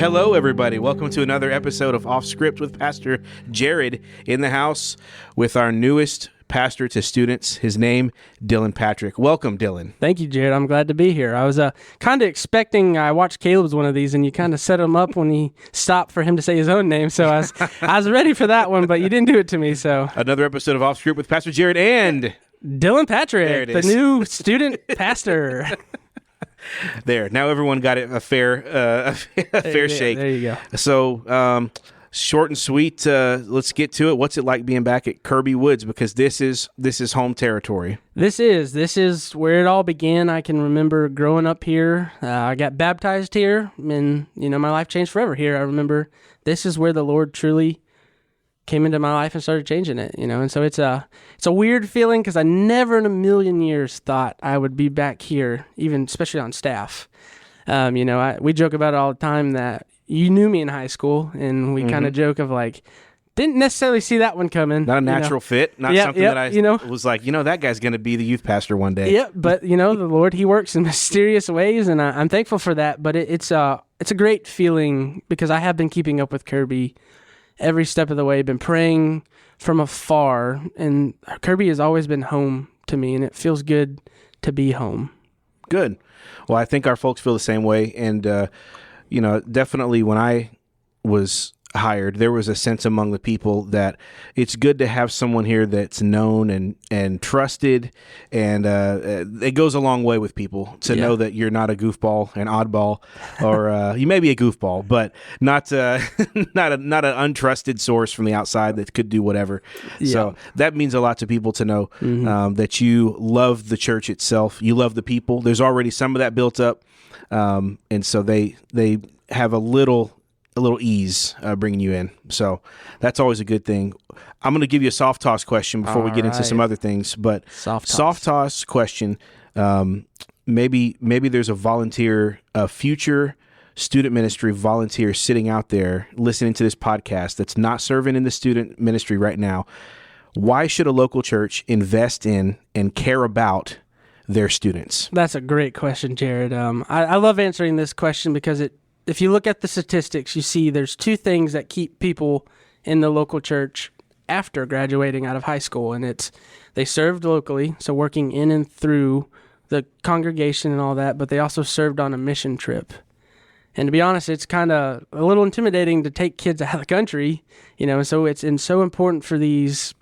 Hello, everybody. Welcome to another episode of Off Script with Pastor Jared in the house with our newest pastor to students. His name, Dillon Patrick. Welcome, Dillon. Thank you, Jared. I'm glad to be here. I was kind of expecting, I watched Caleb's one of these, and you kind of set him up when he stopped for him to say his own name. So I was ready for that one, but you didn't do it to me. So another episode of Off Script with Pastor Jared and Dillon Patrick, the new student pastor. There. Now everyone got it a fair shake. There you go. So, short and sweet. Let's get to it. What's it like being back at Kirby Woods? Because this is home territory. This is where it all began. I can remember growing up here. I got baptized here, and my life changed forever here. I remember this is where the Lord truly came into my life and started changing it, and so it's a weird feeling because I never in a million years thought I would be back here, even especially on staff. We joke about it all the time that you knew me in high school, and we kind of joke of like, didn't necessarily see that one coming. Not a natural fit, not something that I was like, that guy's going to be the youth pastor one day. Yeah, but the Lord, He works in mysterious ways, and I'm thankful for that. But it's a great feeling because I have been keeping up with Kirby every step of the way, been praying from afar, and Kirby has always been home to me, and it feels good to be home. Good. Well, I think our folks feel the same way, and definitely when I was hired, there was a sense among the people that it's good to have someone here that's known and trusted, and it goes a long way with people to know that you're not a goofball, an oddball, or you may be a goofball, but not an untrusted source from the outside that could do whatever. Yeah. So that means a lot to people to know that you love the church itself, you love the people. There's already some of that built up, and so they have a little ease bringing you in. So that's always a good thing. I'm going to give you a soft toss question before we get into some other things, but soft toss question. Maybe there's a future student ministry volunteer sitting out there listening to this podcast that's not serving in the student ministry right now. Why should a local church invest in and care about their students? That's a great question, Jared. I love answering this question because if you look at the statistics, you see there's two things that keep people in the local church after graduating out of high school, and it's they served locally, so working in and through the congregation and all that, but they also served on a mission trip. And to be honest, it's kind of a little intimidating to take kids out of the country, so it's so important for these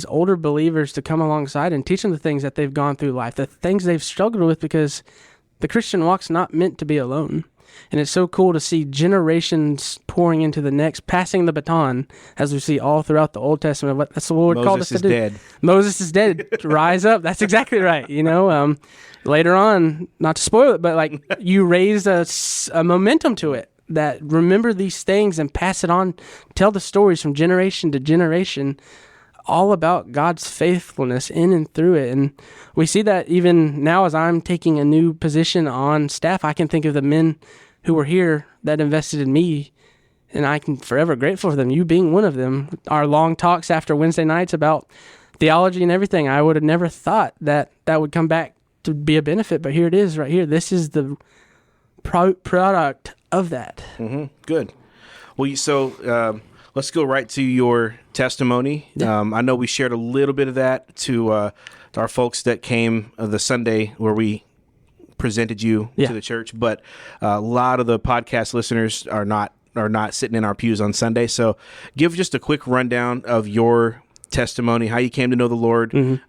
older believers to come alongside and teach them the things that they've gone through life, the things they've struggled with, because the Christian walk's not meant to be alone. And it's so cool to see generations pouring into the next, passing the baton, as we see all throughout the Old Testament. That's the Lord called us to do. Moses is dead. Rise up. That's exactly right. Later on, not to spoil it, but you raise a momentum to it that remember these things and pass it on, tell the stories from generation to generation, all about God's faithfulness in and through it. And we see that even now as I'm taking a new position on staff, I can think of the men who were here that invested in me, and I can forever grateful for them, you being one of them. Our long talks after Wednesday nights about theology and everything, I would have never thought that would come back to be a benefit, but here it is right here. This is the product of that. Mm-hmm. Good. Well, let's go right to your testimony. Yeah. I know we shared a little bit of that to our folks that came the Sunday where we presented you to the church, but a lot of the podcast listeners are not sitting in our pews on Sunday. So give just a quick rundown of your testimony, how you came to know the Lord, and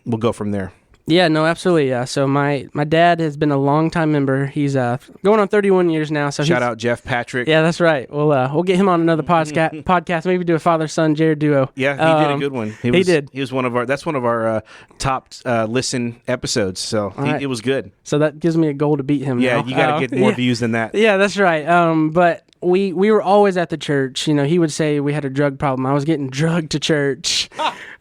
we'll go from there. Yeah, no, absolutely. So my dad has been a long-time member. He's going on 31 years now. So shout out Jeff Patrick. Yeah, that's right. We'll get him on another podcast. Maybe do a father-son Jared duo. Yeah, he did a good one. He did. He was that's one of our top listen episodes. So it was good. So that gives me a goal to beat him. Yeah, now. You got to get more views than that. Yeah, that's right. But we were always at the church. He would say we had a drug problem. I was getting drugged to church.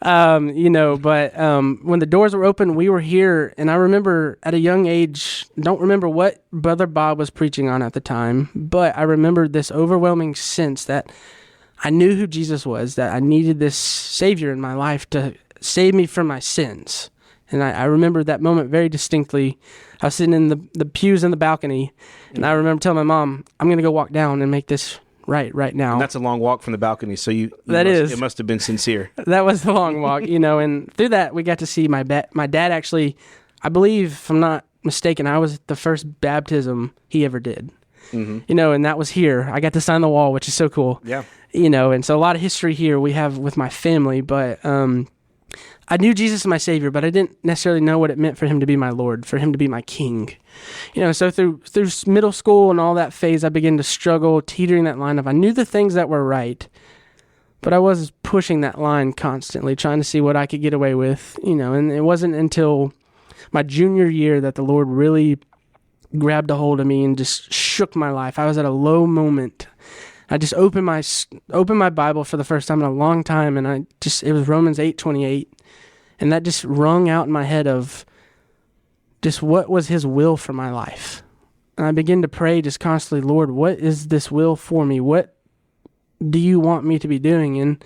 But when the doors were open, we were here. And I remember at a young age, don't remember what Brother Bob was preaching on at the time, but I remember this overwhelming sense that I knew who Jesus was, that I needed this Savior in my life to save me from my sins. And I remember that moment very distinctly. I was sitting in the pews in the balcony, and I remember telling my mom, I'm going to go walk down and make this right now. And that's a long walk from the balcony, so it must have been sincere. That was the long walk, and through that we got to see my dad actually, I believe, if I'm not mistaken, I was the first baptism he ever did. Mm-hmm. And that was here. I got to sign the wall, which is so cool. Yeah. And so a lot of history here we have with my family, but I knew Jesus as my Savior, but I didn't necessarily know what it meant for him to be my Lord, for him to be my King. So through middle school and all that phase, I began to struggle, teetering that line of I knew the things that were right, but I was pushing that line constantly, trying to see what I could get away with, and it wasn't until my junior year that the Lord really grabbed a hold of me and just shook my life. I was at a low moment. I just opened my Bible for the first time in a long time, and it was Romans 8:28. And that just rung out in my head of just what was his will for my life. And I began to pray just constantly, Lord, what is this will for me? What do you want me to be doing? And,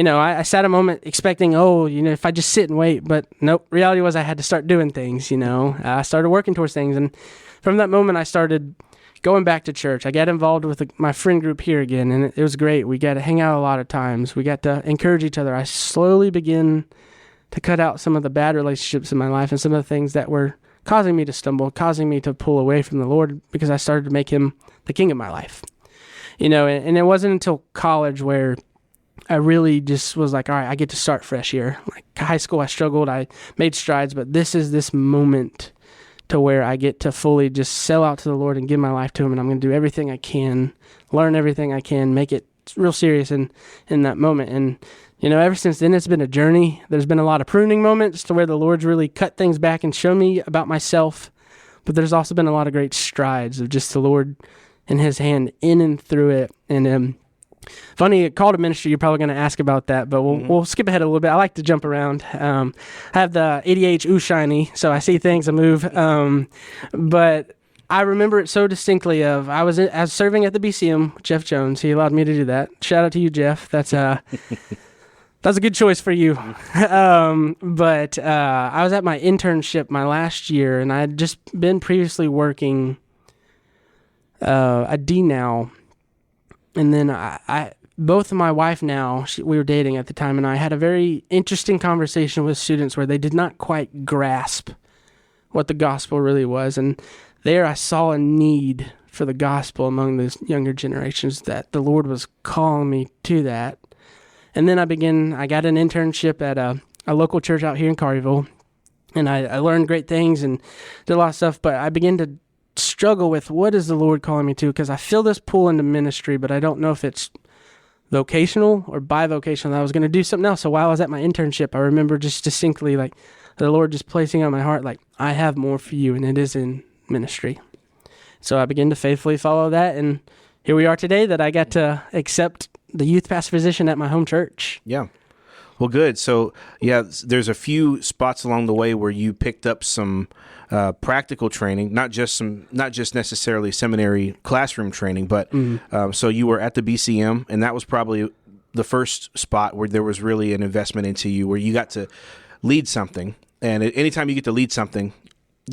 I sat a moment expecting, if I just sit and wait. But nope, reality was I had to start doing things, I started working towards things. And from that moment, I started going back to church. I got involved with my friend group here again, and it was great. We got to hang out a lot of times. We got to encourage each other. I slowly began to cut out some of the bad relationships in my life and some of the things that were causing me to stumble, causing me to pull away from the Lord, because I started to make him the king of my life. And it wasn't until college where I really just was like, all right, I get to start fresh here. Like high school, I struggled, I made strides, but this is this moment to where I get to fully just sell out to the Lord and give my life to him, and I'm going to do everything I can, learn everything I can, make it real serious in that moment. And ever since then, it's been a journey. There's been a lot of pruning moments to where the Lord's really cut things back and shown me about myself. But there's also been a lot of great strides of just the Lord and his hand in and through it. And funny, call to ministry, you're probably going to ask about that, but we'll skip ahead a little bit. I like to jump around. I have the ADH ooh shiny, so I see things, I move. But I remember it so distinctly I was serving at the BCM with Jeff Jones. He allowed me to do that. Shout out to you, Jeff. That's a good choice for you. But I was at my internship my last year, and I had just been previously working a D now. And then I both my wife now, we were dating at the time, and I had a very interesting conversation with students where they did not quite grasp what the gospel really was. And there I saw a need for the gospel among those younger generations, that the Lord was calling me to that. And then I got an internship at a local church out here in Carville, and I learned great things and did a lot of stuff, but I began to struggle with what is the Lord calling me to, because I feel this pull into ministry, but I don't know if it's vocational or bivocational. I was going to do something else. So while I was at my internship, I remember just distinctly like the Lord just placing on my heart, like, I have more for you, and it is in ministry. So I began to faithfully follow that, and here we are today that I got to accept the youth pastor position at my home church. Yeah. Well, good. So, yeah, there's a few spots along the way where you picked up some practical training, not just necessarily seminary classroom training, but so you were at the BCM, and that was probably the first spot where there was really an investment into you, where you got to lead something. And anytime you get to lead something,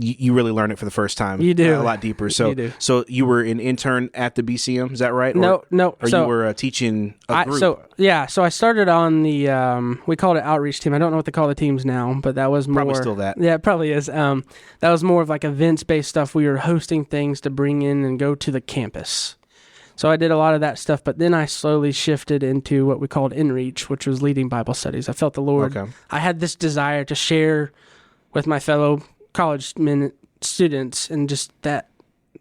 you really learn it for the first time. You do. A lot deeper. So, you do. So you were an intern at the BCM, is that right? No. Or you were teaching a group? So I started on the, we called it outreach team. I don't know what they call the teams now, but that was more. Probably still that. Yeah, it probably is. That was more of like events-based stuff. We were hosting things to bring in and go to the campus. So I did a lot of that stuff, but then I slowly shifted into what we called InReach, which was leading Bible studies. I felt the Lord. Okay. I had this desire to share with my fellow college students and just that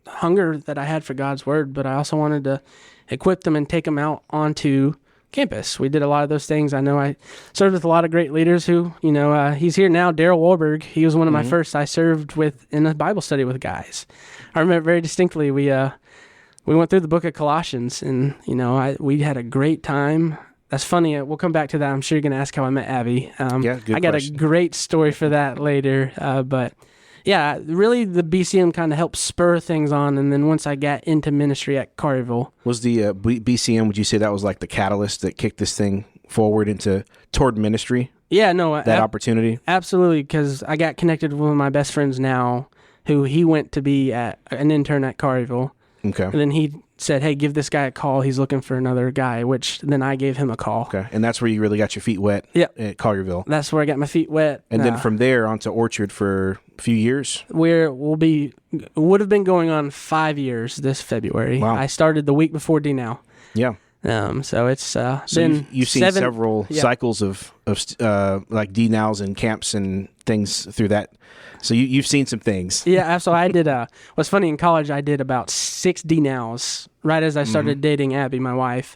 hunger that I had for God's word, but I also wanted to equip them and take them out onto campus. We did a lot of those things. I know I served with a lot of great leaders who, he's here now, Daryl Warburg. He was one of my first I served with in a Bible study with guys. I remember very distinctly, we went through the book of Colossians, and, we had a great time. That's funny. We'll come back to that. I'm sure you're going to ask how I met Abby. Good I got question. a great story for that later. But yeah, really the BCM kind of helped spur things on. And then once I got into ministry at Carville. Was the BCM, would you say that was like the catalyst that kicked this thing forward toward ministry? Yeah, no, That opportunity? Absolutely, because I got connected with one of my best friends now, who he went to be an intern at Collierville. Okay. And then he said, hey, give this guy a call. He's looking for another guy, which then I gave him a call. Okay. And that's where you really got your feet wet at Collierville. That's where I got my feet wet. And then from there on to Orchard for a few years? Would have been going on 5 years this February. Wow. I started the week before D-Now. Yeah. So it's so been you've seen several cycles of like D-Nows and camps and things through that. So you've seen some things. Yeah, so I did. What's funny, in college, I did about 6 D-Nows right as I started dating Abby, my wife.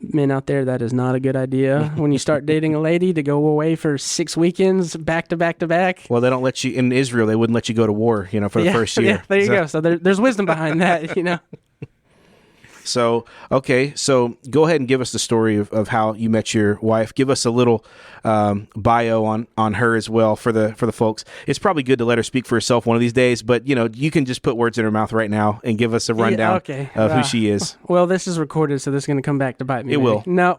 Men out there, that is not a good idea. When you start dating a lady, to go away for 6 weekends back to back to back. Well, they don't let you, in Israel, they wouldn't let you go to war, for the first year. Yeah, there you go. So there's wisdom behind that, So, okay, so go ahead and give us the story of how you met your wife. Give us a little bio on her as well for the folks. It's probably good to let her speak for herself one of these days, but you can just put words in her mouth right now and give us a rundown of who she is. Well, this is recorded, so this is going to come back to bite me. It will. No.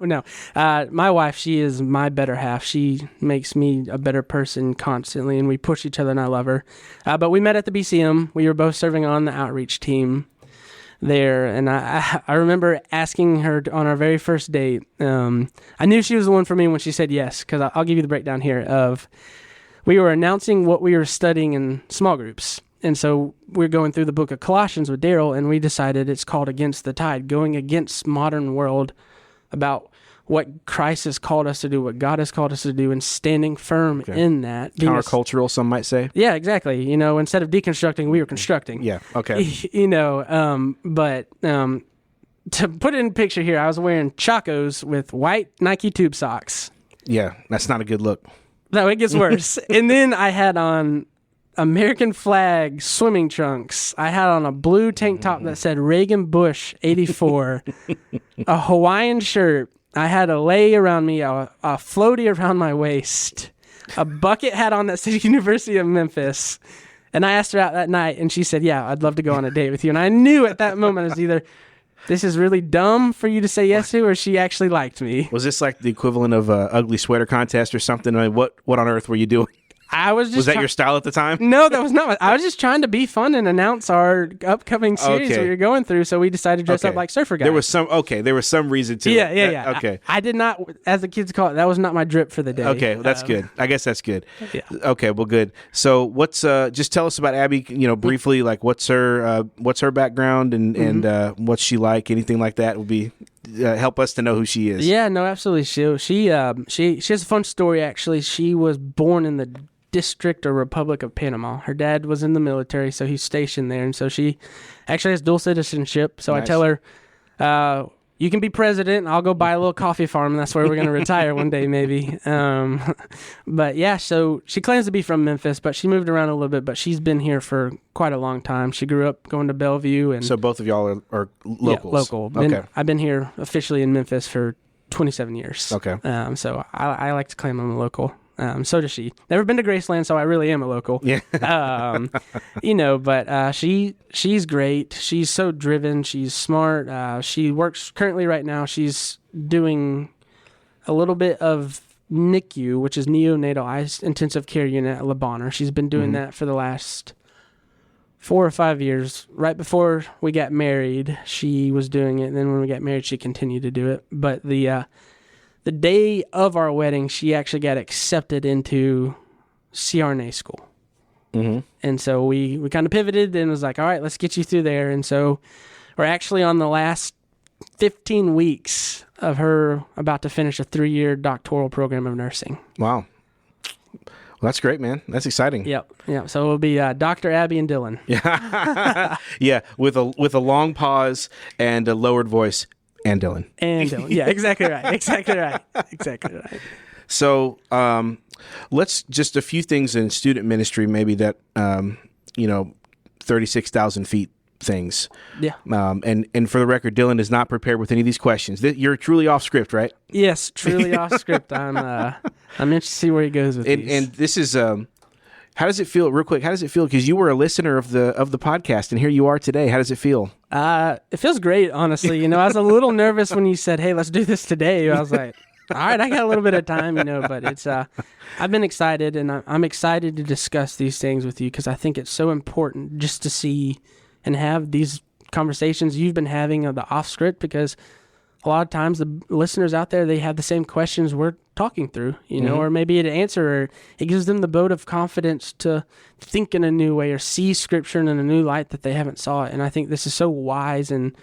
My wife, she is my better half. She makes me a better person constantly, and we push each other, and I love her. But we met at the BCM. We were both serving on the outreach team there, and I remember asking her on our very first date. I knew she was the one for me when she said yes, because I'll give you the breakdown here of, we were announcing what we were studying in small groups, and so we're going through the book of Colossians with Daryl, and we decided it's called Against the Tide, going against modern world about what Christ has called us to do, what God has called us to do, and standing firm in that. Countercultural, some might say. Yeah, exactly. Instead of deconstructing, we were constructing. Yeah, okay. But to put it in picture here, I was wearing Chacos with white Nike tube socks. Yeah, that's not a good look. No, it gets worse. And then I had on American flag swimming trunks. I had on a blue tank top that said Reagan Bush 84, a Hawaiian shirt. I had a lei around me, a floaty around my waist, a bucket hat on that said University of Memphis. And I asked her out that night, and she said, yeah, I'd love to go on a date with you. And I knew at that moment it was either, this is really dumb for you to say yes to, or she actually liked me. Was this like the equivalent of an ugly sweater contest or something? I mean, what on earth were you doing? Was that your style at the time? No, that was not. I was just trying to be fun and announce our upcoming series we were going through. So we decided to dress up like surfer guys. There was some reason to it. Yeah. Okay. I did not, as the kids call it, that was not my drip for the day. Okay, that's good. I guess that's good. Yeah. Okay, well, good. So what's just tell us about Abby? Briefly, like what's her background and what's she like? Anything like that would be. Help us to know who she is. Yeah, no, absolutely. She has a fun story, actually. She was born in the District or Republic of Panama. Her dad was in the military, so he's stationed there, and so she actually has dual citizenship. So nice. I tell her, you can be president, and I'll go buy a little coffee farm, and that's where we're going to retire one day, maybe. But yeah, so she claims to be from Memphis, but she moved around a little bit, but she's been here for quite a long time. She grew up going to Bellevue. And so both of y'all are locals? Yeah, local. Okay. I've been here officially in Memphis for 27 years. Okay. So I like to claim I'm a local. So does she. Never been to Graceland, so I really am a local. Yeah. But she's great. She's so driven. She's smart. She works currently right now. She's doing a little bit of NICU, which is neonatal intensive care unit at Le Bonheur. She's been doing that for the last 4 or 5 years. Right before we got married, she was doing it. And then when we got married, she continued to do it. But the day of our wedding, she actually got accepted into CRNA school. Mm-hmm. And so we kind of pivoted and was like, all right, let's get you through there. And so we're actually on the last 15 weeks of her about to finish a 3-year doctoral program of nursing. Wow. Well, that's great, man. That's exciting. Yep. So it'll be Dr. Abby and Dillon. Yeah. Yeah. With a long pause and a lowered voice. And Dillon. Yeah, exactly right. Exactly right. So let's just a few things in student ministry, maybe that, 36,000 feet things. Yeah. And for the record, Dillon is not prepared with any of these questions. You're truly off script, right? Yes, truly off script. I'm interested to see where he goes with these. And this is... how does it feel, real quick? How does it feel? Because you were a listener of the podcast, and here you are today. How does it feel? It feels great, honestly. I was a little nervous when you said, "Hey, let's do this today." I was like, All right, I got a little bit of time, but it's I've been excited, and I'm excited to discuss these things with you because I think it's so important just to see and have these conversations you've been having of the off script, because a lot of times the listeners out there, they have the same questions we're talking through, or maybe an answer, or it gives them the vote of confidence to think in a new way or see Scripture in a new light that they haven't saw it. And I think this is so wise and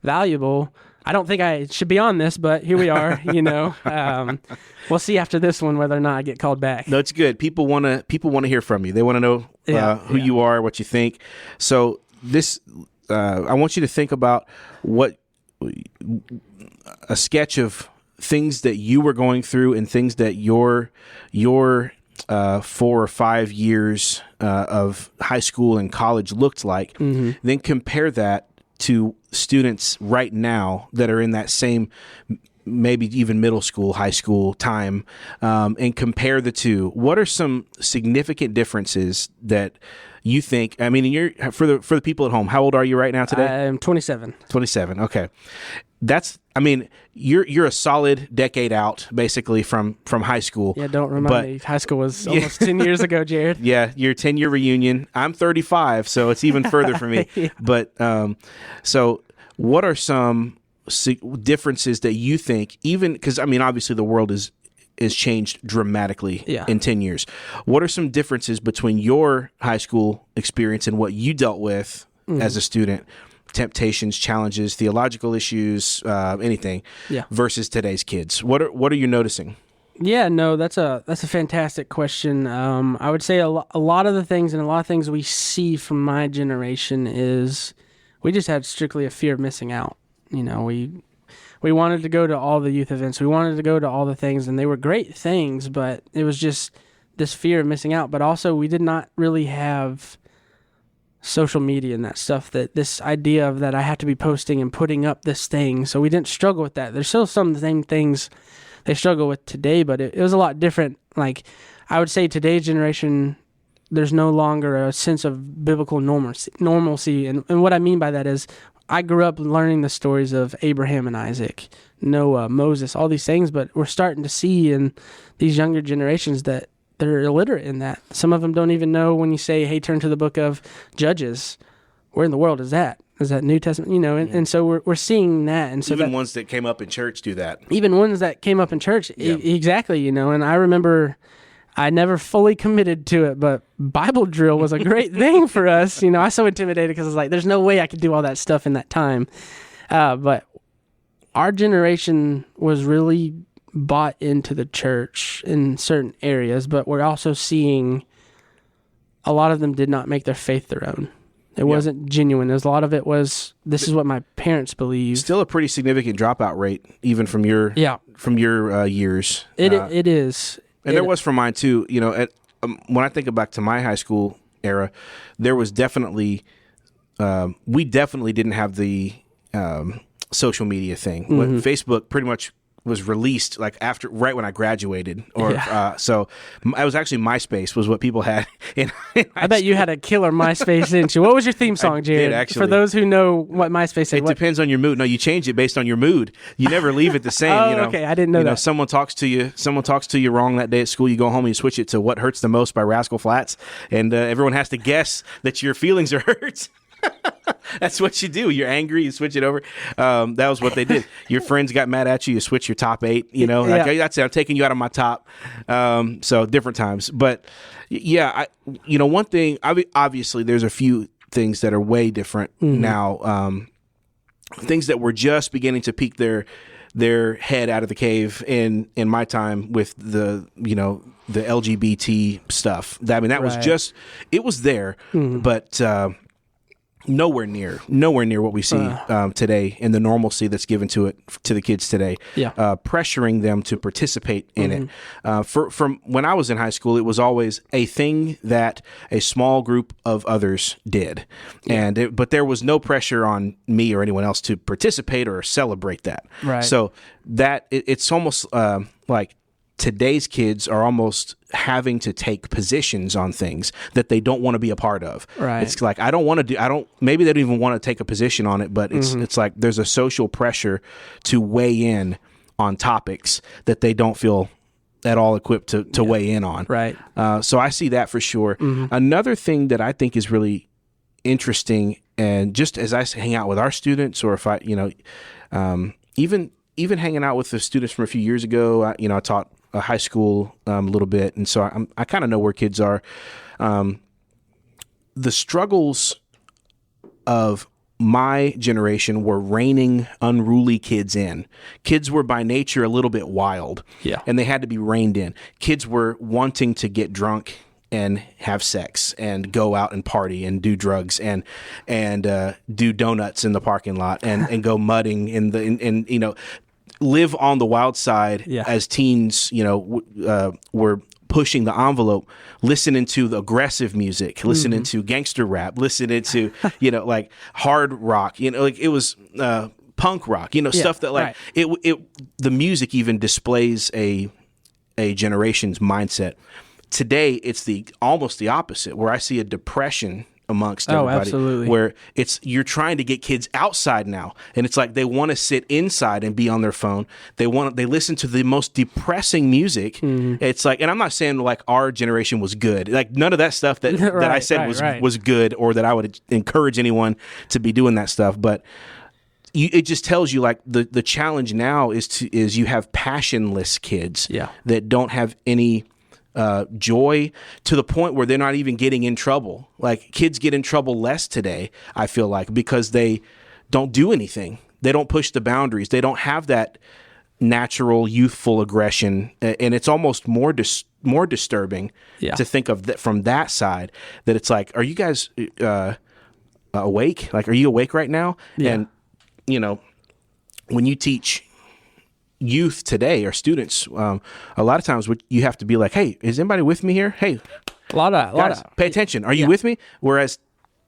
valuable. I don't think I should be on this, but here we are. We'll see after this one whether or not I get called back. No, it's good. People want to hear from you. They want to know who you are, what you think. So this, I want you to think about a sketch of things that you were going through and things that your 4 or 5 years of high school and college looked like. Then compare that to students right now that are in that same, maybe even middle school, high school time, and compare the two. What are some significant differences that you think? I mean, for the people at home, how old are you right now today? I'm 27. 27. Okay. You're a solid decade out basically from high school. Yeah, don't remind me. High school was almost 10 years ago, Jared. Yeah, your 10-year reunion. I'm 35, so it's even further for me. Yeah. But so what are some differences that you think, even because obviously the world is changed dramatically in 10 years. What are some differences between your high school experience and what you dealt with as a student? Temptations, challenges, theological issues, anything, versus today's kids. What are you noticing? Yeah, no, that's a fantastic question. I would say a lot of the things and a lot of things we see from my generation is we just had strictly a fear of missing out. We wanted to go to all the youth events. We wanted to go to all the things, and they were great things, but it was just this fear of missing out. But also, we did not really have social media and that stuff, that this idea of that I have to be posting and putting up this thing. So we didn't struggle with that. There's still some of the same things they struggle with today, but it was a lot different. Like, I would say today's generation, there's no longer a sense of biblical normalcy. And what I mean by that is I grew up learning the stories of Abraham and Isaac, Noah, Moses, all these things, but we're starting to see in these younger generations that they're illiterate in that. Some of them don't even know when you say, hey, turn to the book of Judges. Where in the world is that? Is that New Testament? And so we're seeing that. And so even ones that came up in church do that. Even ones that came up in church, exactly, And I remember I never fully committed to it, but Bible drill was a great thing for us. I was so intimidated because I was like, there's no way I could do all that stuff in that time. But our generation was really bought into the church in certain areas, but we're also seeing a lot of them did not make their faith their own. It wasn't genuine. A lot of it was, this is what my parents believe. Still a pretty significant dropout rate, even from your years. It is. And there was from mine too. When I think back to my high school era, there was definitely, we definitely didn't have the social media thing. When Facebook pretty much was released like right when I graduated, so I was actually MySpace was what people had. I bet you had a killer MySpace, didn't you? What was your theme song, Jared? Actually. For those who know what MySpace is, it depends on your mood. No, you change it based on your mood. You never leave it the same. Okay, I didn't know that. Someone talks to you wrong that day at school. You go home and you switch it to "What Hurts the Most" by Rascal Flatts, and everyone has to guess that your feelings are hurt. That's what you do. You're angry, you switch it over. That was what they did. Your friends got mad at you, you switch your top 8, that's it. I'm taking you out of my top. So different times. But one thing, obviously there's a few things that are way different now. Things that were just beginning to peek their head out of the cave in my time with the LGBT stuff. That was just, it was there, but nowhere near what we see today and the normalcy that's given to the kids today. Pressuring them to participate in it. From when I was in high school, it was always a thing that a small group of others did, but there was no pressure on me or anyone else to participate or celebrate that. Right. So that it's almost like today's kids are almost having to take positions on things that they don't want to be a part of. Right. It's like, maybe they don't even want to take a position on it, but it's like there's a social pressure to weigh in on topics that they don't feel at all equipped to weigh in on. Right. So I see that for sure. Another thing that I think is really interesting, and just as I hang out with our students, or if I, even hanging out with the students from a few years ago, I taught a high school a little bit, and so I kind of know where kids are. The struggles of my generation were reining unruly kids in. Kids were by nature a little bit wild, and they had to be reined in. Kids were wanting to get drunk and have sex and go out and party and do drugs and do donuts in the parking lot and go mudding and live on the wild side as teens. Were pushing the envelope, listening to the aggressive music, listening to gangster rap, listening to, like hard rock, like it was punk rock, stuff that like the music even displays a generation's mindset. Today, it's almost the opposite, where I see a depression amongst everybody. Absolutely. Where you're trying to get kids outside now, and it's like they want to sit inside and be on their phone. They listen to the most depressing music. It's like, and I'm not saying like our generation was good. Like none of that stuff that I said was good, or that I would encourage anyone to be doing that stuff. But it just tells you like the challenge now is you have passionless kids that don't have any joy, to the point where they're not even getting in trouble. Like kids get in trouble less today, I feel like, because they don't do anything. They don't push the boundaries. They don't have that natural youthful aggression, and it's almost more disturbing to think of that from that side. That it's like, are you guys awake? Like, are you awake right now? And when you teach youth today or students, a lot of times you have to be like, hey, is anybody with me here? Hey, a lot of pay attention. Are you with me? Whereas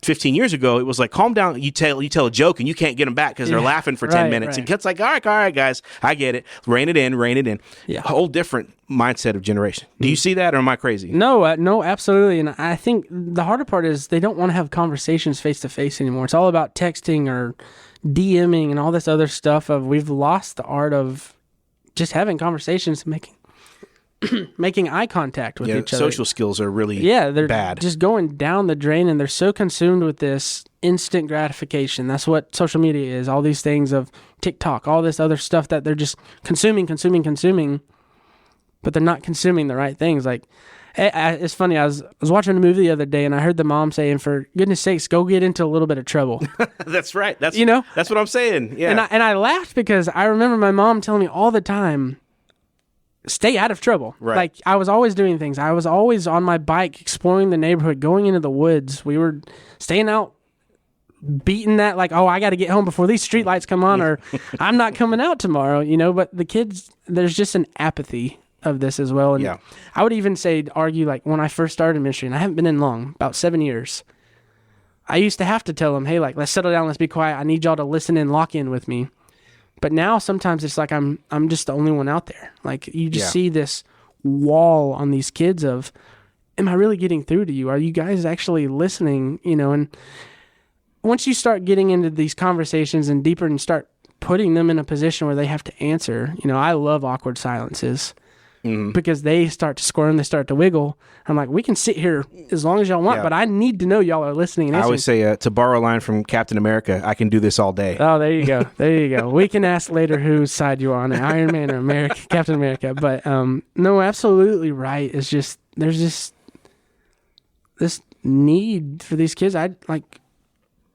15 years ago, it was like, calm down. You tell a joke and you can't get them back because they're laughing for 10 minutes. And it's like, all right, guys, I get it. Rein it in. Yeah. A whole different mindset of generation. Do you see that, or am I crazy? No, absolutely. And I think the harder part is they don't want to have conversations face to face anymore. It's all about texting or DMing and all this other stuff. We've lost the art of just having conversations and making eye contact with each other. Social skills are really they're bad. Just going down the drain, and they're so consumed with this instant gratification. That's what social media is. All these things of TikTok, all this other stuff that they're just consuming, but they're not consuming the right things. Like, it's funny. I was watching a movie the other day, and I heard the mom saying, "For goodness sakes, go get into a little bit of trouble." That's right. That's what I'm saying. Yeah. And I laughed because I remember my mom telling me all the time, stay out of trouble. Right. Like, I was always doing things. I was always on my bike, exploring the neighborhood, going into the woods. We were staying out, beating that, like, oh, I got to get home before these streetlights come on, or I'm not coming out tomorrow, But the kids, there's just an apathy of this as well. And I would even argue, like, when I first started ministry, and I haven't been in long, about 7 years, I used to have to tell them, hey, like, let's settle down, let's be quiet. I need y'all to listen and lock in with me. But now sometimes it's like I'm just the only one out there. Like, you just see this wall on these kids of, am I really getting through to you? Are you guys actually listening? And once you start getting into these conversations and deeper and start putting them in a position where they have to answer, I love awkward silences. Because they start to squirm, they start to wiggle. I'm like, we can sit here as long as y'all want, but I need to know y'all are listening. And I always say, to borrow a line from Captain America, I can do this all day. Oh, there you go. We can ask later whose side you're on, Iron Man or Captain America. But no, absolutely right. It's just, there's just this need for these kids.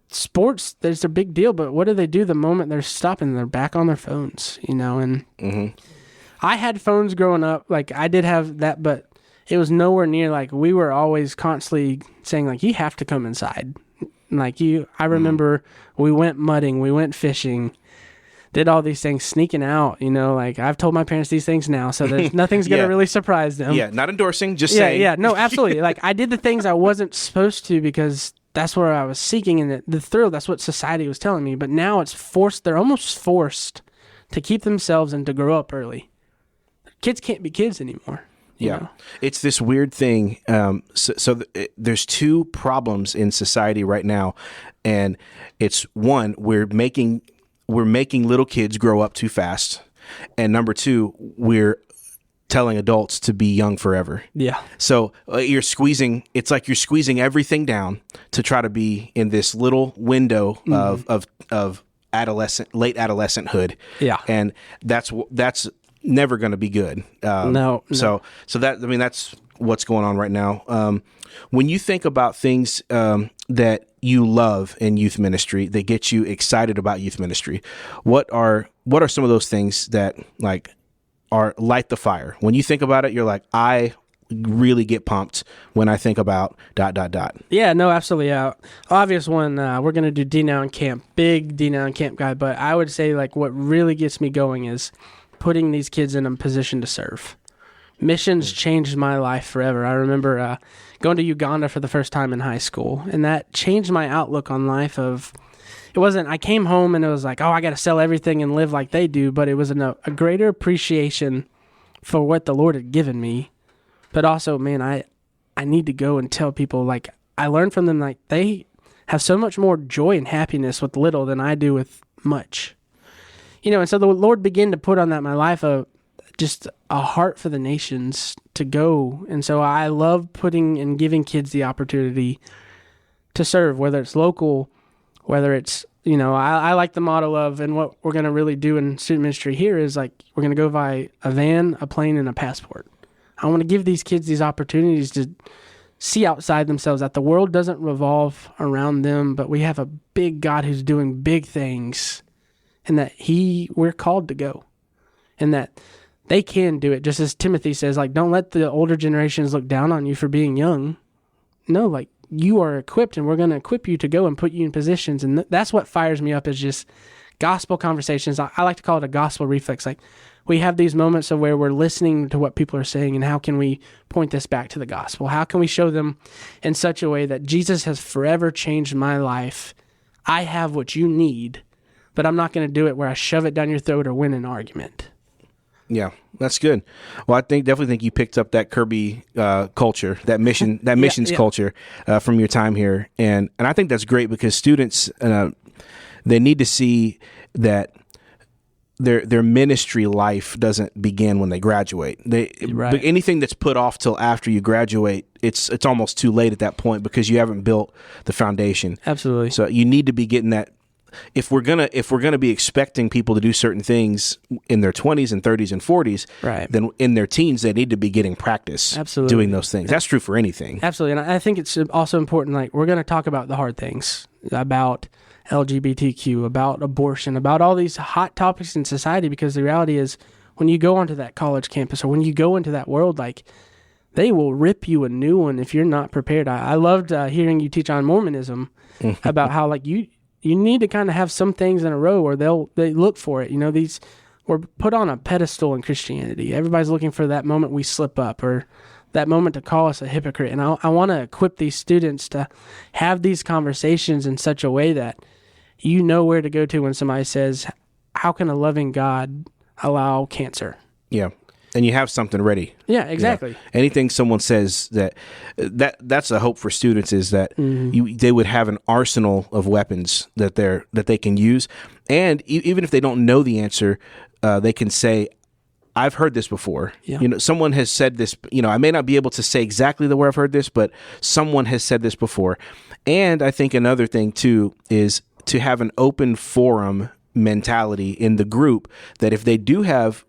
Sports, there's a big deal, but what do they do the moment they're stopping? They're back on their phones, and I had phones growing up. Like, I did have that, but it was nowhere near, like, we were always constantly saying, like, you have to come inside. Like, I remember we went mudding, we went fishing, did all these things, sneaking out, like, I've told my parents these things now, so there's nothing's going to really surprise them. Yeah, not endorsing, just saying. Yeah, no, absolutely. Like, I did the things I wasn't supposed to because that's where I was seeking, and the thrill, that's what society was telling me. But now it's forced, they're almost forced to keep themselves and to grow up early. Kids can't be kids anymore. You know? It's this weird thing. There's two problems in society right now, and it's one, we're making little kids grow up too fast, And number two, we're telling adults to be young forever. Yeah. So it's like you're squeezing everything down to try to be in this little window of late adolescenthood. Yeah. And that's never going to be good. No. So that's what's going on right now. When you think about things that you love in youth ministry, that get you excited about youth ministry, what are some of those things that are light the fire? When you think about it, you're like, I really get pumped when I think about ... Yeah, no, absolutely. Obvious one, we're going to do D-Now in camp, big D-Now in camp guy, but I would say what really gets me going is putting these kids in a position to serve. Missions changed my life forever. I remember going to Uganda for the first time in high school, and that changed my outlook on life. It wasn't, I came home and it was like, oh, I got to sell everything and live like they do, but it was a greater appreciation for what the Lord had given me. But also, man, I need to go and tell people, I learned from them, they have so much more joy and happiness with little than I do with much. And so the Lord began to put on that my life just a heart for the nations to go. And so I love putting and giving kids the opportunity to serve, whether it's local, whether it's, I like the motto of, and what we're going to really do in student ministry here is we're going to go buy a van, a plane, and a passport. I want to give these kids these opportunities to see outside themselves, that the world doesn't revolve around them, but we have a big God who's doing big things, and that we're called to go, and that they can do it. Just as Timothy says, don't let the older generations look down on you for being young. No, you are equipped, and we're going to equip you to go and put you in positions. And that's what fires me up, is just gospel conversations. I like to call it a gospel reflex. We have these moments of where we're listening to what people are saying, and how can we point this back to the gospel? How can we show them in such a way that Jesus has forever changed my life? I have what you need, but I'm not going to do it where I shove it down your throat or win an argument. Yeah, that's good. Well, I definitely think you picked up that Kirby culture, that missions culture from your time here, and I think that's great, because students they need to see that their ministry life doesn't begin when they graduate. Right. Anything that's put off till after you graduate, it's almost too late at that point, because you haven't built the foundation. Absolutely. So you need to be getting that. If we're gonna be expecting people to do certain things in their 20s and 30s and 40s, right, then in their teens they need to be getting practice. Absolutely. Doing those things. That's true for anything. Absolutely, and I think it's also important. We're going to talk about the hard things, about LGBTQ, about abortion, about all these hot topics in society, because the reality is, when you go onto that college campus, or when you go into that world, they will rip you a new one if you're not prepared. I loved hearing you teach on Mormonism about how you need to kind of have some things in a row, or they look for it. These we're put on a pedestal in Christianity. Everybody's looking for that moment we slip up, or that moment to call us a hypocrite. And I want to equip these students to have these conversations in such a way that where to go to when somebody says, how can a loving God allow cancer? Yeah. And you have something ready. Yeah, exactly. Anything someone says that's a hope for students, is that they would have an arsenal of weapons that they can use, and even if they don't know the answer, they can say, I've heard this before. Yeah. Someone has said this. I may not be able to say exactly where I've heard this, but someone has said this before. And I think another thing too is to have an open forum mentality in the group, that if they do have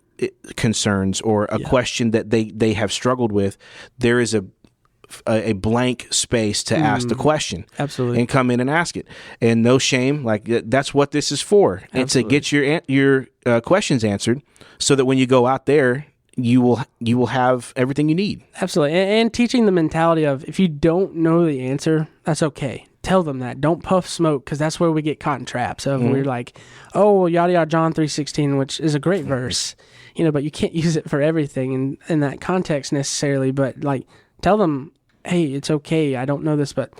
concerns or a question that they have struggled with, there is a blank space to ask the question. Absolutely. And come in and ask it, and no shame. That's what this is for. Absolutely. And to get your questions answered, so that when you go out there, you will have everything you need. Absolutely. And teaching the mentality of, if you don't know the answer, that's okay. Tell them that. Don't puff smoke, because that's where we get caught in traps of we're like, oh, yada yada, John 3:16, which is a great verse, but you can't use it for everything in that context necessarily. But tell them, hey, it's okay. I don't know this, but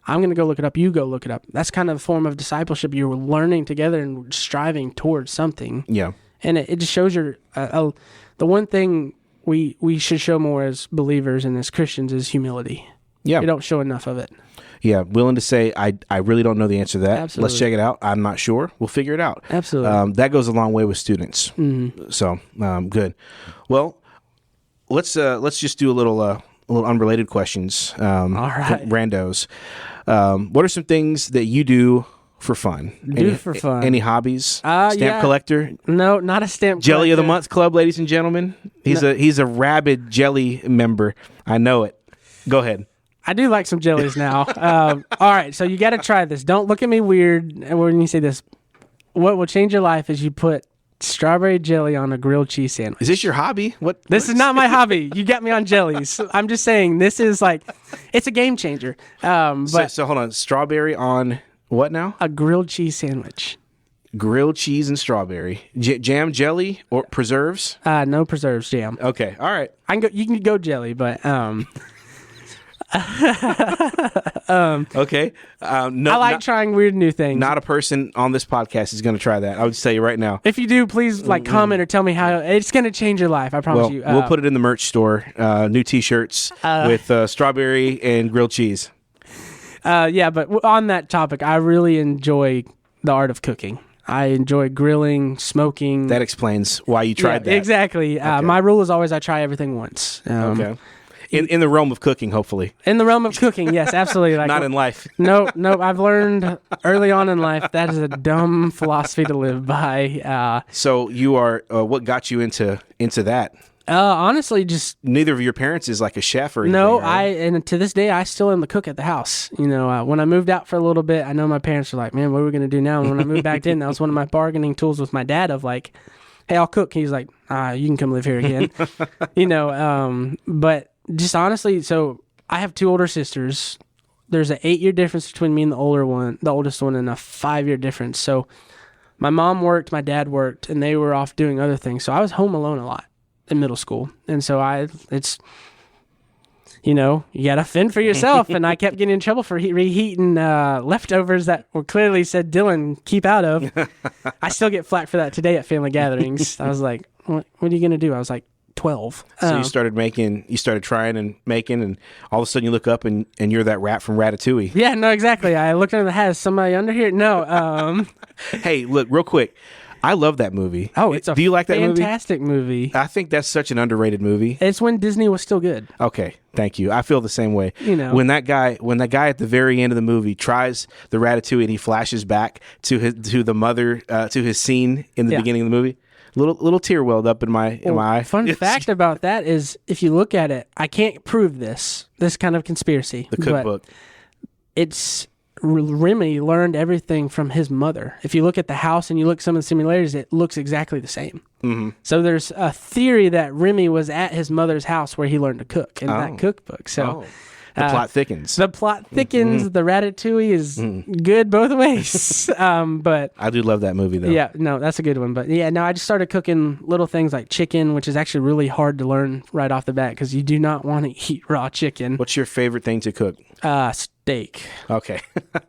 I'm going to go look it up. You go look it up. That's kind of a form of discipleship. You're learning together and striving towards something. Yeah. And it just shows the one thing we should show more as believers and as Christians is humility. Yeah. We don't show enough of it. Yeah, willing to say I really don't know the answer to that. Absolutely. Let's check it out. I'm not sure. We'll figure it out. Absolutely. That goes a long way with students. Mm-hmm. So good. Well, let's just do a little unrelated questions. All right. Randos. What are some things that you do for fun? For fun. Any hobbies? Stamp collector? No, not a stamp Jelly collector. of the Month Club, ladies and gentlemen. He's a rabid jelly member. I know it. Go ahead. I do like some jellies now. All right, so you got to try this. Don't look at me weird when you say this. What will change your life is you put strawberry jelly on a grilled cheese sandwich. Is this your hobby? What? This is not my hobby. You got me on jellies. I'm just saying this is like, it's a game changer. But So hold on. Strawberry on what now? a grilled cheese sandwich. Grilled cheese and strawberry. Jam, jelly, or preserves? No preserves, jam. Okay. All right. You can go jelly, but Okay. No, I like trying weird new things. not a person on this podcast is going to try that. I would just tell you right now. If you do, please comment or tell me how it's going to change your life. I promise Well, you. we'll put it in the merch store. New T-shirts with strawberry and grilled cheese. Yeah, but on that topic, I really enjoy the art of cooking. I enjoy grilling, smoking. That explains why you tried that. Exactly. My rule is always I try everything once. Okay. In the realm of cooking, hopefully. In the realm of cooking, yes, absolutely. Like, Not in life. No. I've learned early on in life that is a dumb philosophy to live by. So you are. What got you into that? Honestly, just Neither of your parents is like a chef or anything. no. right? And to this day, I still am the cook at the house. You know, when I moved out for a little bit, I know my parents were like, "Man, what are we gonna do now?" And when I moved back in, that was one of my bargaining tools with my dad of like, "Hey, I'll cook." He's like, "You can come live here again." You know, but just honestly, so I have two older sisters. There's an 8-year difference between me and the oldest one, and a 5-year difference. So my mom worked, my dad worked, and they were off doing other things. So I was home alone a lot in middle school. And so you got to fend for yourself. And I kept getting in trouble for reheating leftovers that were clearly said, Dillon, keep out of. I still get flack for that today at family gatherings. I was like, what are you going to do? I was like, 12. So you started trying and making, and all of a sudden you look up and you're that rat from Ratatouille. Yeah, no, exactly. I looked under the hat. Is somebody under here? No. Hey, look, real quick. I love that movie. Oh, it's a Do you like that movie? fantastic movie. I think that's such an underrated movie. It's when Disney was still good. Okay, thank you. I feel the same way. You know. When that guy at the very end of the movie tries the Ratatouille and he flashes back to his scene in the beginning of the movie, little tear welled up in my eye. Fun fact about that is, if you look at it, I can't prove this kind of conspiracy. The cookbook. It's Remy learned everything from his mother. If you look at the house and you look at some of the similarities, it looks exactly the same. Mm-hmm. So there's a theory that Remy was at his mother's house where he learned to cook in that cookbook. So the plot thickens. The plot thickens. Mm-hmm. The Ratatouille is good both ways. But I do love that movie, though. Yeah, no, that's a good one. But yeah, no, I just started cooking little things like chicken, which is actually really hard to learn right off the bat because you do not want to eat raw chicken. What's your favorite thing to cook? Steak. Okay.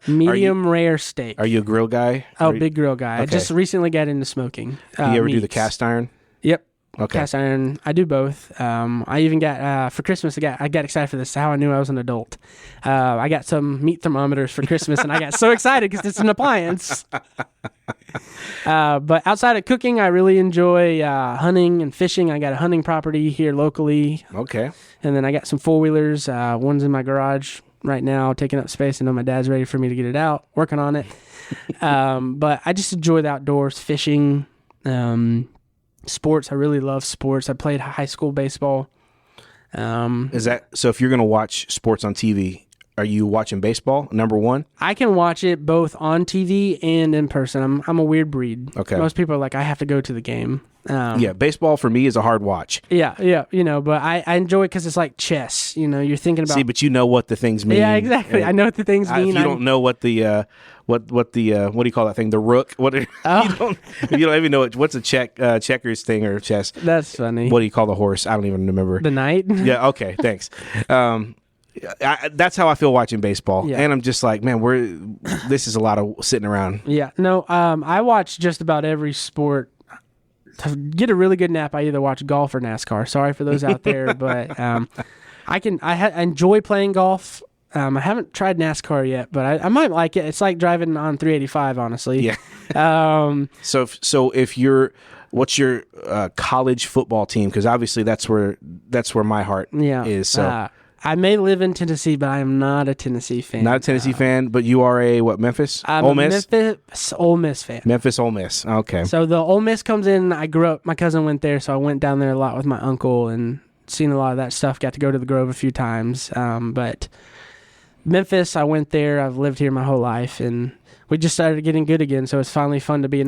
Medium rare steak. Are you a grill guy? Big grill guy. Okay. I just recently got into smoking. Do you ever do the cast iron? Yep. Okay. Cast iron. I do both. I even got for Christmas. I got excited for this. How I knew I was an adult. I got some meat thermometers for Christmas, and I got so excited because it's an appliance. But outside of cooking, I really enjoy hunting and fishing. I got a hunting property here locally. Okay. And then I got some 4-wheelers. One's in my garage right now, taking up space. I know my dad's ready for me to get it out. Working on it. But I just enjoy the outdoors, fishing. Sports, I really love sports. I played high school baseball. Is that so? If you're going to watch sports on TV, are you watching baseball? Number one, I can watch it both on TV and in person. I'm a weird breed. Okay, most people are like, I have to go to the game. Yeah, baseball for me is a hard watch. Yeah, but I enjoy it because it's like chess. You're thinking about. See, but you know what the things mean. Yeah, exactly. I know what the things mean. If you don't know what the what do you call that thing? The rook. What? You don't even know what's a checkers thing or chess. That's funny. What do you call the horse? I don't even remember. The knight. Yeah. Okay. Thanks. That's how I feel watching baseball, and I'm just like, man, this is a lot of sitting around. Yeah. No. I watch just about every sport. To get a really good nap, I either watch golf or NASCAR. Sorry for those out there, but I enjoy playing golf. I haven't tried NASCAR yet, but I might like it. It's like driving on 385, honestly. Yeah. What's your college football team? Because obviously that's where my heart is. So I may live in Tennessee, but I am not a Tennessee fan. Not a Tennessee fan, but you are a Memphis? I'm Ole Miss? Memphis Ole Miss fan. Memphis Ole Miss. Okay. So the Ole Miss comes in. I grew up. My cousin went there, so I went down there a lot with my uncle and seen a lot of that stuff. Got to go to the Grove a few times, but Memphis, I went there. I've lived here my whole life, and we just started getting good again. So it's finally fun to be a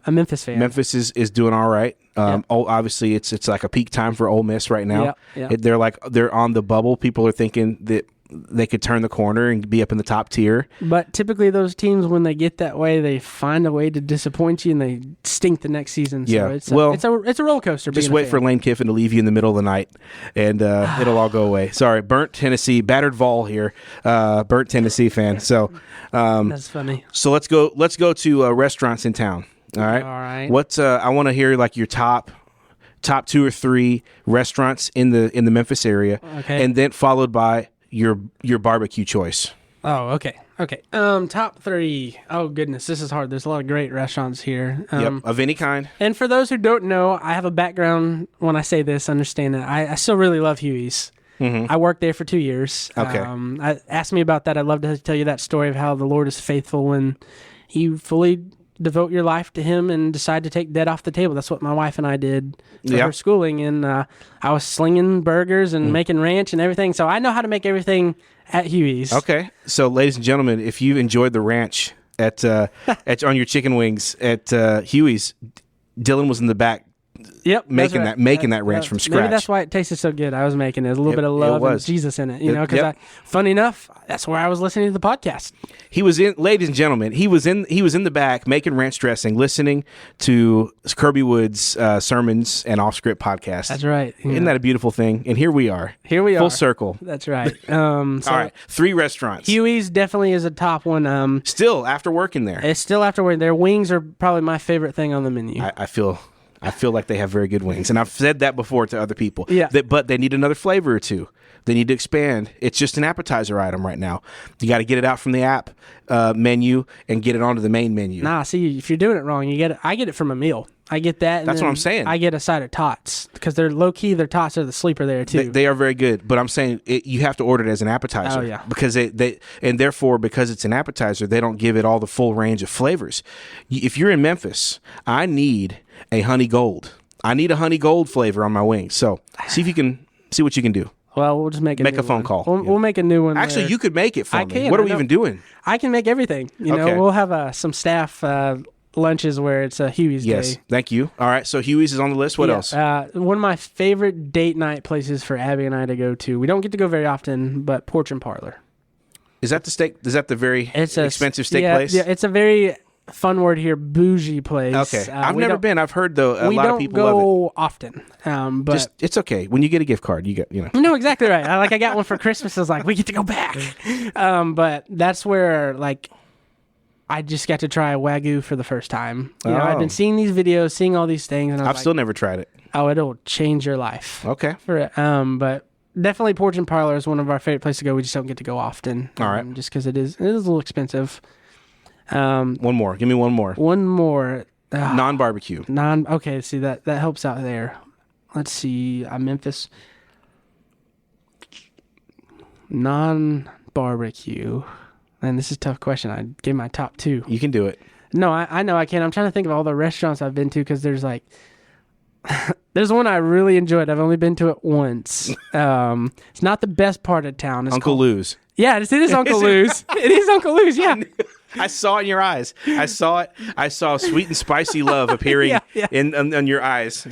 Memphis fan. Memphis is doing all right. Obviously, it's like a peak time for Ole Miss right now. They're on the bubble. People are thinking that they could turn the corner and be up in the top tier. But typically, those teams, when they get that way, they find a way to disappoint you, and they stink the next season. So it's a roller coaster. Just wait for Lane Kiffin to leave you in the middle of the night, and it'll all go away. Sorry, burnt Tennessee, battered Vol here, burnt Tennessee fan. So that's funny. So let's go to restaurants in town. All right. What I want to hear like your top 2 or 3 restaurants in the Memphis area, and then followed by your barbecue choice. Oh, okay. Top 3. Oh goodness, this is hard. There's a lot of great restaurants here. Of any kind. And for those who don't know, I have a background. When I say this, understand that I still really love Huey's. Mm-hmm. I worked there for 2 years. Okay. Ask me about that. I'd love to tell you that story of how the Lord is faithful when you fully devote your life to Him and decide to take debt off the table. That's what my wife and I did for her schooling. And I was slinging burgers and making ranch and everything. So I know how to make everything at Huey's. Okay. So, ladies and gentlemen, if you enjoyed the ranch at on your chicken wings at Huey's, Dillon was in the back. Yep, making that ranch from scratch. Maybe that's why it tasted so good. I was making it. There's a little bit of love and Jesus in it, because funny enough, that's where I was listening to the podcast. He was in, ladies and gentlemen, he was in the back making ranch dressing, listening to Kirby Wood's sermons and off script podcast. That's right. Isn't that a beautiful thing? And here we are. Full circle. That's right. All right. 3 restaurants. Huey's definitely is a top one. Still after working there. It's still after working. Their wings are probably my favorite thing on the menu. I feel like they have very good wings, and I've said that before to other people. Yeah. But they need another flavor or two. They need to expand. It's just an appetizer item right now. You got to get it out from the app menu and get it onto the main menu. Nah, see, if you're doing it wrong, I get it from a meal. I get that. And that's what I'm saying. I get a side of tots because they're low key. Their tots are the sleeper there too. They are very good, but I'm saying you have to order it as an appetizer. Oh yeah. Because because it's an appetizer, they don't give it all the full range of flavors. If you're in Memphis, I need a honey gold. I need a honey gold flavor on my wings. So see what you can do. Well, we'll just make a phone call. We'll make a new one. Actually, you could make it for me. What are we even doing? I can make everything. We'll have some staff lunches where it's a Huey's day. Yes, thank you. All right, so Huey's is on the list. What else? One of my favorite date night places for Abby and I to go to. We don't get to go very often, but Porch and Parlor. Is that the steak? Is that the very expensive steak place? Yeah, it's a very fun word here, bougie place. Okay, I've never been. I've heard though a lot of people love it. We don't go often, but it's okay. When you get a gift card, you get No, exactly right. I got one for Christmas. I was like, we get to go back. But that's where I just got to try Wagyu for the first time. I've been seeing these videos, seeing all these things, and I've still never tried it. Oh, it'll change your life. Okay. But definitely Porch and Parlor is one of our favorite places to go. We just don't get to go often. All right. Just because it is a little expensive. One more. Give me one more. One more. Non-barbecue. Okay, see, that helps out there. Let's see. Memphis. Non-barbecue. Man, this is a tough question. I gave my top 2. You can do it. No, I know I can. I'm trying to think of all the restaurants I've been to because there's there's one I really enjoyed. I've only been to it once. It's not the best part of town. It's Uncle Lou's. Yeah, it is Uncle Lou's. It is Uncle Lou's, yeah. I saw it in your eyes. I saw it. I saw sweet and spicy love appearing in your eyes.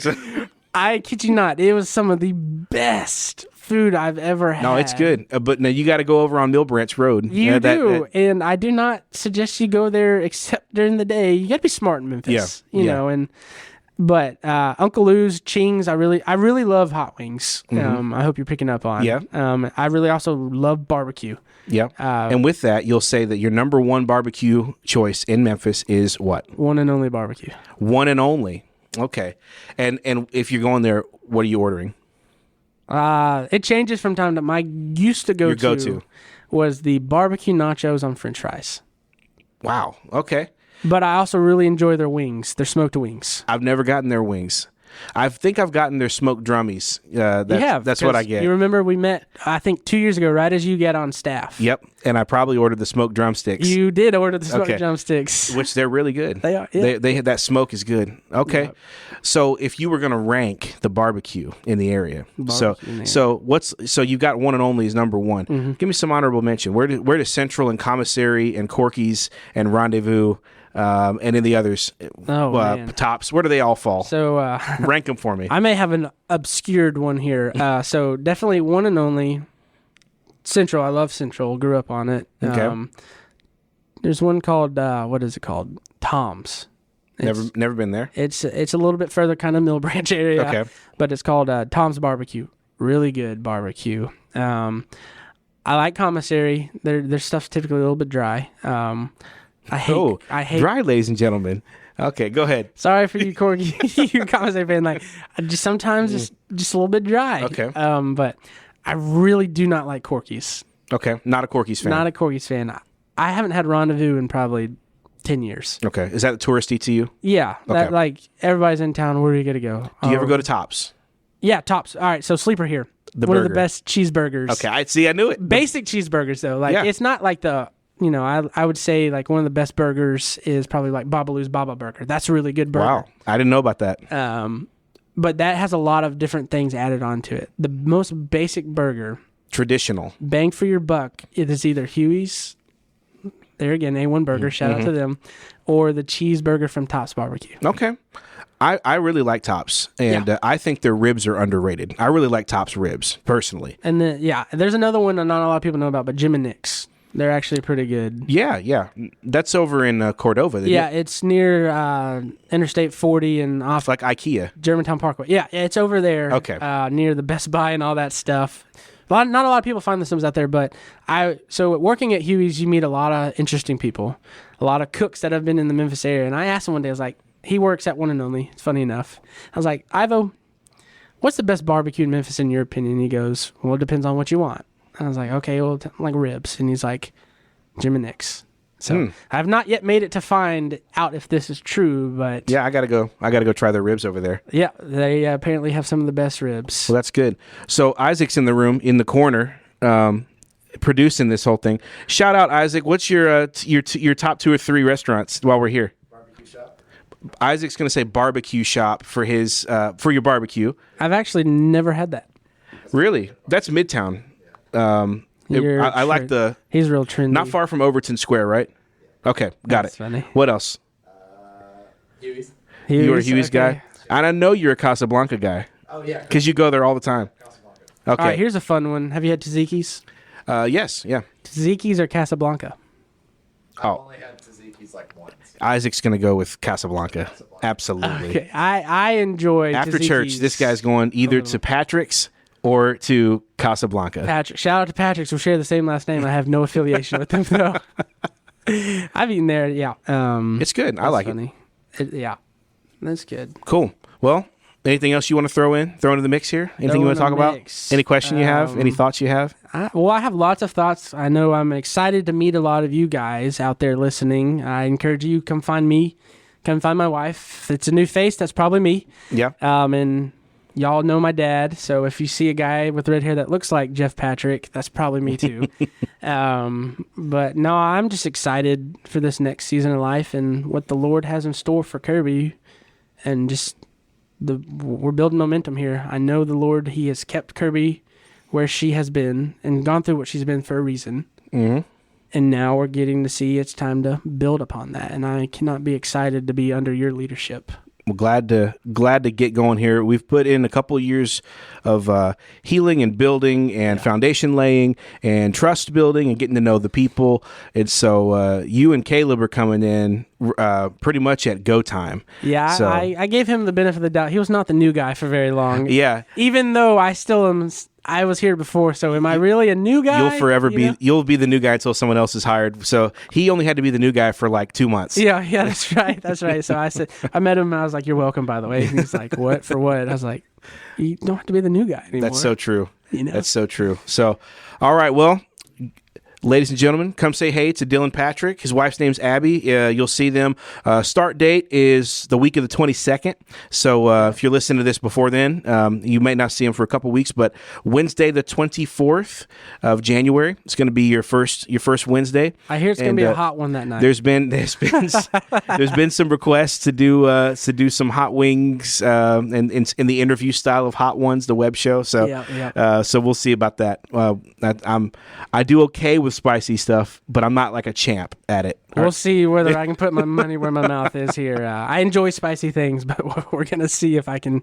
I kid you not. It was some of the best food I've ever had. No, it's good. But now you got to go over on Mill Branch Road. You do. And I do not suggest you go there except during the day. You got to be smart in Memphis. You know, but Uncle Lou's, Ching's, I really love hot wings. Mm-hmm. I hope you're picking up on. Yeah. I really also love barbecue. Yeah. And with that, you'll say that your number one barbecue choice in Memphis is what? One and only barbecue. One and only. Okay. And if you're going there, what are you ordering? It changes from time to time. My used to Your go-to, go-to. was the barbecue nachos on French fries. Wow. Okay. But I also really enjoy their wings, their smoked wings. I've never gotten their wings. I think I've gotten their smoked drummies. That's what I get. You remember we met, I think, 2 years ago, right as you get on staff. Yep. And I probably ordered the smoked drumsticks. You did order the smoked drumsticks. Which they're really good. They are. Yeah. They that smoke is good. Okay. Yep. So if you were going to rank the barbecue in the area, so you've got one and only is number one. Mm-hmm. Give me some honorable mention. Where does Central and Commissary and Corky's and Rendezvous and then the others, Tops, where do they all fall? So rank them for me. I may have an obscured one here. So definitely one and only Central. I love Central. Grew up on it. Okay. There's one called what is it called? Tom's. Never been there. It's a little bit further, kind of Mill Branch area. Okay. But it's called Tom's Barbecue. Really good barbecue. I like Commissary. Their stuff's typically a little bit dry. I hate dry, ladies and gentlemen. Okay, go ahead. Sorry for you, Corky, you Commissary fan. Like, sometimes just a little bit dry. Okay. But I really do not like Corky's. Okay, not a Corky's fan. Not a Corky's fan. I haven't had Rendezvous in probably 10 years. Okay, is that touristy to you? Yeah, that, like, everybody's in town. Where are you gonna go? Do you ever go to Tops? Yeah, Tops. All right, so sleeper here. One of the best cheeseburgers. Okay, I knew it. Basic cheeseburgers though. Like, it's not like the. I would say like one of the best burgers is probably like Babalu's Baba Burger. That's a really good burger. Wow, I didn't know about that. But that has a lot of different things added onto it. The most basic burger, traditional, bang for your buck, it is either Huey's, there again, A1 Burger, shout out to them, or the cheeseburger from Tops Barbecue. Okay. I really like Tops, and I think their ribs are underrated. I really like Tops ribs, personally. And then, there's another one that not a lot of people know about, but Jim and Nick's. They're actually pretty good. Yeah. That's over in Cordova. It's near Interstate 40 and off like IKEA. Germantown Parkway. Yeah, it's over there. Okay. Near the Best Buy and all that stuff. Not a lot of people find themselves out there, but so working at Huey's, you meet a lot of interesting people, a lot of cooks that have been in the Memphis area. And I asked him one day, I was like, he works at One and Only. It's funny enough. I was like, Ivo, what's the best barbecue in Memphis in your opinion? He goes, well, it depends on what you want. And I was like, okay, well, like ribs. And he's like, Jim and Nick's. So I have not yet made it to find out if this is true, but yeah, I gotta go try their ribs over there. Yeah, they apparently have some of the best ribs. Well, that's good. So Isaac's in the room in the corner, producing this whole thing. Shout out, Isaac. What's your top 2 or 3 restaurants while we're here? Barbecue shop. Isaac's gonna say barbecue shop for his for your barbecue. I've actually never had that. Really? That's Midtown. I like the. He's real trendy. Not far from Overton Square, right? Okay, got That's it. Funny. What else? Huey's. You're a Huey's guy, and I know you're a Casablanca guy. Oh yeah. Because you go there all the time. Casablanca. Okay. All right, here's a fun one. Have you had tzatziki's? Yes. Yeah. Tzatziki's or Casablanca? I've only had tzatziki's like once. Isaac's gonna go with Casablanca. Absolutely. Okay. I enjoy After church, tzatziki's. this guy's going either to Patrick's or to Casablanca. Patrick. Shout out to Patrick's. We share the same last name. I have no affiliation with them though. I've eaten there. Yeah. It's good. I like funny. Yeah. That's good. Cool. Well, anything else you want to throw into the mix here? Anything you want to talk about? Any question you have? Any thoughts you have? I have lots of thoughts. I know I'm excited to meet a lot of you guys out there listening. I encourage you, come find me. Come find my wife. If it's a new face, that's probably me. Yeah. And y'all know my dad, so if you see a guy with red hair that looks like Jeff Patrick, that's probably me too. But no, I'm just excited for this next season of life and what the Lord has in store for Kirby, and just we're building momentum here. I know the Lord, He has kept Kirby where she has been and gone through what she's been for a reason. Mm-hmm. And now we're getting to see it's time to build upon that, and I cannot be excited to be under your leadership. Well, glad to get going here. We've put in a couple years of healing and building and foundation laying and trust building and getting to know the people. And so you and Caleb are coming in pretty much at go time. Yeah, so, I gave him the benefit of the doubt. He was not the new guy for very long. Yeah. Even though I still am. I was here before, so am I really a new guy? You'll forever be. You'll be the new guy until someone else is hired. So he only had to be the new guy for like 2 months. Yeah, that's right. That's right. So I met him and I was like, "You're welcome, by the way." And he's like, "What? For what?" I was like, You don't have to be the new guy anymore. That's so true. You know? That's so true. So, all right, well, ladies and gentlemen, come say hey to Dillon Patrick. His wife's name's Abby. You'll see them. Start date is the week of the 22nd. So if you're listening to this before then, you may not see him for a couple weeks. But Wednesday, the 24th of January, it's going to be your first Wednesday. I hear it's going to be a hot one that night. There's been some requests to do some hot wings and in the interview style of Hot Ones, the web show. So so we'll see about that. I do okay with spicy stuff, but I'm not like a champ at it. We'll see whether I can put my money where my mouth is here. I enjoy spicy things, but we're going to see if I can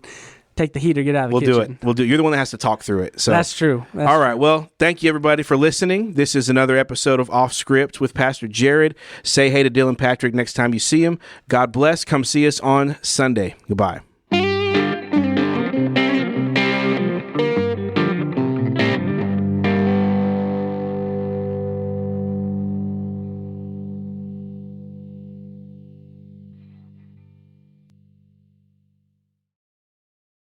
take the heat or get out of the kitchen. We'll do it. You're the one that has to talk through it. So that's true. All right. Well, thank you everybody for listening. This is another episode of Off Script with Pastor Jared. Say hey to Dillon Patrick next time you see him. God bless. Come see us on Sunday. Goodbye.